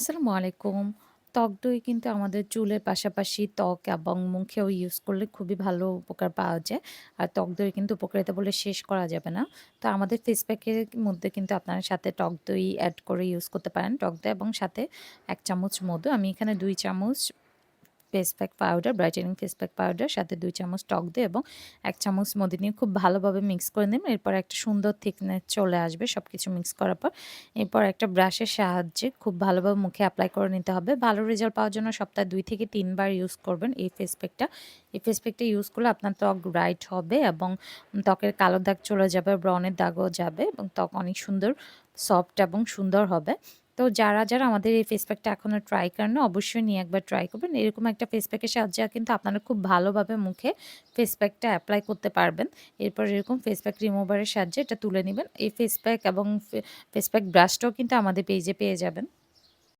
আসসালামু আলাইকুম। টক দই কিন্তু আমাদের চুলের পাশাপাশি ত্বক এবং মুখেও ইউজ করলে খুবই ভালো উপকার পাওয়া যায়। আর টক দইয়ের কিন্তু উপকারিতা বলে শেষ করা যাবে না। তো আমাদের ফেস প্যাকের মধ্যে কিন্তু আপনারা সাথে টক দই এড করে ইউজ করতে পারেন। টক দই এবং সাথে ১ চামচ মধু। আমি এখানে ২ চামচ face pack powder, brightening face pack powder, সাথে ২ চামচ টক দই এবং ১ চামচ মধু নিয়ে খুব ভালোভাবে মিক্স করে নেবেন। এরপর একটা সুন্দর থিকনেস চলে আসবে সবকিছু মিক্স করার পর। এরপর একটা ব্রাশের সাহায্যে খুব ভালোভাবে মুখে এপ্লাই করে নিতে হবে। ভালো রেজাল্ট পাওয়ার জন্য সপ্তাহে ২ থেকে ৩ বার ইউজ করবেন এই ফেস প্যাকটা। এই ফেস প্যাকটা ইউজ করলে আপনার ত্বক ব্রাইট হবে এবং ত্বকের কালো দাগ চলে যাবে, ব্রণের দাগও যাবে এবং ত্বক অনেক সুন্দর সফট এবং সুন্দর হবে। তো যারা আমাদের এই ফেস প্যাকটা এখনো ট্রাই করেন না, অবশ্যই নিয়ে একবার ট্রাই করবেন। এরকম একটা ফেস প্যাকের সাহায্যে কিন্তু আপনারা খুব ভালোভাবে মুখে ফেস প্যাকটা এপ্লাই করতে পারবেন। এরপর এরকম ফেস প্যাক রিমুভারের সাহায্যে এটা তুলে নিবেন। এই ফেস প্যাক এবং ফেস প্যাক ব্রাশটাও কিন্তু আমাদের পেজে পেয়ে যাবেন।